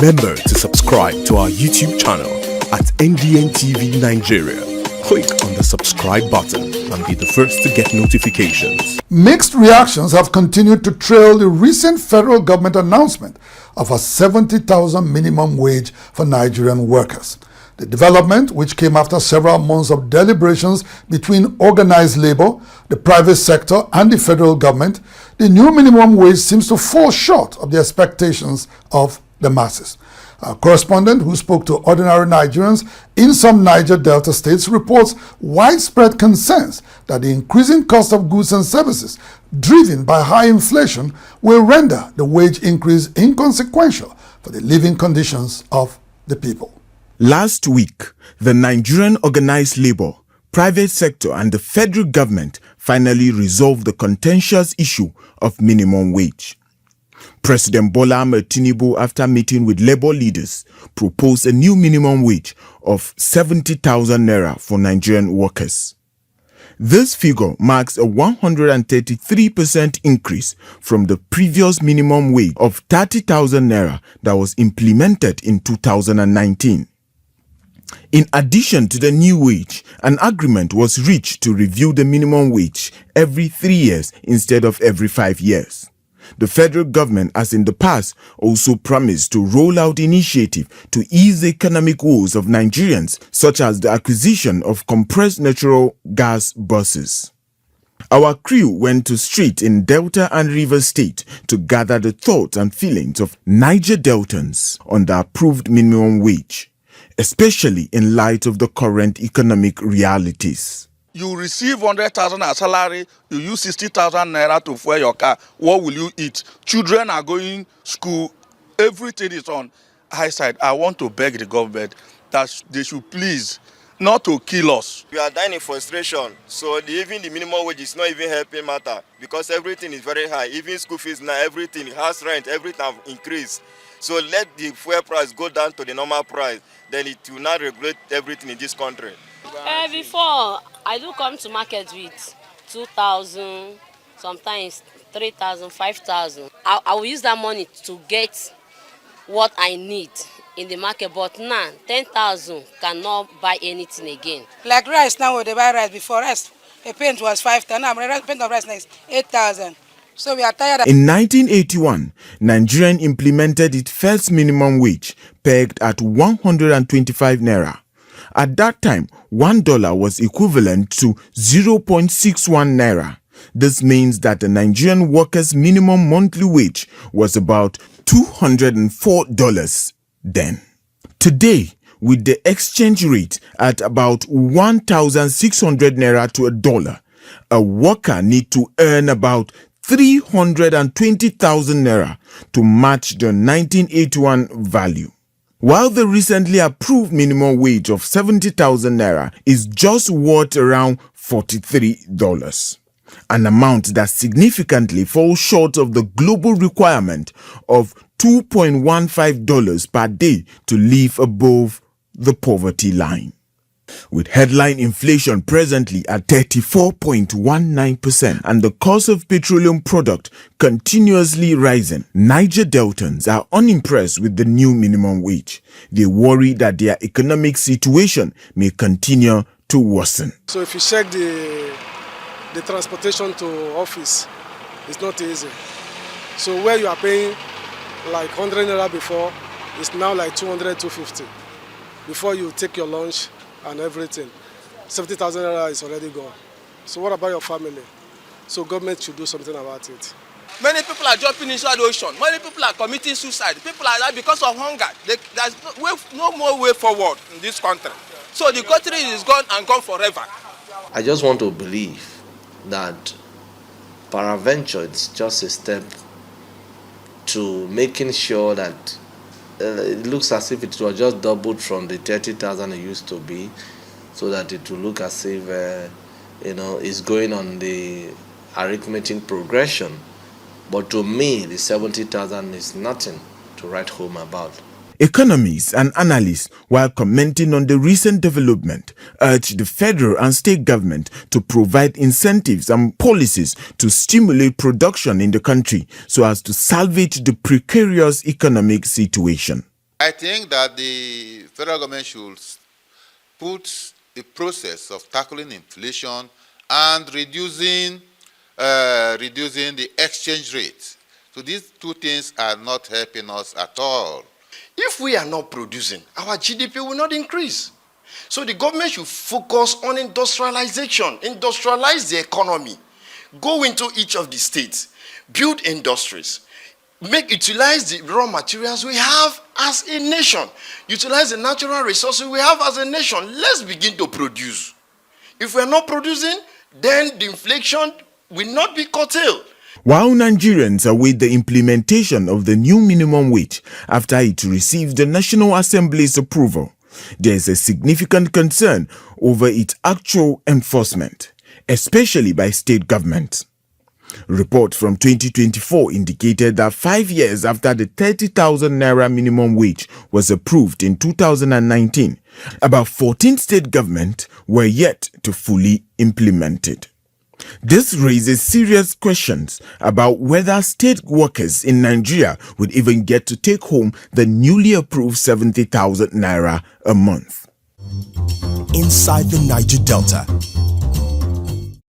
Remember to subscribe to our YouTube channel at NDNTV Nigeria. Click on the subscribe button and be the first to get notifications. Mixed reactions have continued to trail the recent federal government announcement of a 70,000 minimum wage for Nigerian workers. The development, which came after several months of deliberations between organized labor, the private sector, and the federal government, the new minimum wage seems to fall short of the expectations of the masses. Our correspondent, who spoke to ordinary Nigerians in some Niger Delta states, reports widespread concerns that the increasing cost of goods and services, driven by high inflation, will render the wage increase inconsequential for the living conditions of the people. Last week, the Nigerian organized labor, private sector, and the federal government finally resolved the contentious issue of minimum wage. President Bola Ahmed Tinubu, after meeting with labor leaders, proposed a new minimum wage of 70,000 naira for Nigerian workers. This figure marks a 133% increase from the previous minimum wage of 30,000 naira that was implemented in 2019. In addition to the new wage, an agreement was reached to review the minimum wage every 3 years instead of every 5 years. The federal government, as in the past, also promised to roll out initiatives to ease the economic woes of Nigerians, such as the acquisition of compressed natural gas buses. Our crew went to streets in Delta and Rivers State to gather the thoughts and feelings of Niger Deltans on the approved minimum wage, especially in light of the current economic realities. You receive 100,000 as salary, you use 60,000 naira to fuel your car. What will you eat? Children are going school, everything is on high side. I want to beg the government that they should please not to kill us. We are dying in frustration, so even the minimum wage is not even helping matter because everything is very high. Even school fees now, everything, house rent, everything have increased. So let the fuel price go down to the normal price, then it will not regulate everything in this country. Before, I do come to market with 2,000, sometimes 3,000, 5,000. I will use that money to get what I need in the market, but now 10,000 cannot buy anything again. Like rice now, they buy rice. Before rice, a paint was 5,000. Now a paint of rice next 8,000. So we are tired. In 1981, Nigeria implemented its first minimum wage, pegged at 125 naira. At that time, $1 was equivalent to 0.61 naira. This means that the Nigerian workers' minimum monthly wage was about $204 then. Today, with the exchange rate at about 1,600 naira to $1, a worker needs to earn about 320,000 naira to match the 1981 value. While the recently approved minimum wage of 70,000 naira is just worth around $43, an amount that significantly falls short of the global requirement of $2.15 per day to live above the poverty line. With headline inflation presently at 34.19% and the cost of petroleum product continuously rising, Niger Deltans are unimpressed with the new minimum wage. They worry that their economic situation may continue to worsen. So if you check the transportation to office, it's not easy. So where you are paying like 100 naira before, it's now like 200, 250. Before you take your lunch and everything, 70,000 naira is already gone. So what about your family? So government should do something about it. Many people are jumping inside the ocean. Many people are committing suicide. People are dying because of hunger. There's no more way forward in this country. So the country is gone and gone forever. I just want to believe that peradventure it's just a step to making sure that it looks as if it was just doubled from the 30,000 it used to be, so that it will look as if it's going on the arithmetic progression. But to me, the 70,000 is nothing to write home about. Economists and analysts, while commenting on the recent development, urged the federal and state government to provide incentives and policies to stimulate production in the country so as to salvage the precarious economic situation. I think that the federal government should put a process of tackling inflation and reducing the exchange rate. So these two things are not helping us at all. If we are not producing, our GDP will not increase. So the government should focus on industrialization, industrialize the economy, go into each of the states, build industries, utilize the raw materials we have as a nation, utilize the natural resources we have as a nation. Let's begin to produce. If we are not producing, then the inflation will not be curtailed. While Nigerians await the implementation of the new minimum wage after it received the National Assembly's approval, there is a significant concern over its actual enforcement, especially by state governments. Reports from 2024 indicated that 5 years after the 30,000 naira minimum wage was approved in 2019, about 14 state governments were yet to fully implement it. This raises serious questions about whether state workers in Nigeria would even get to take home the newly approved 70,000 naira a month. Inside the Niger Delta,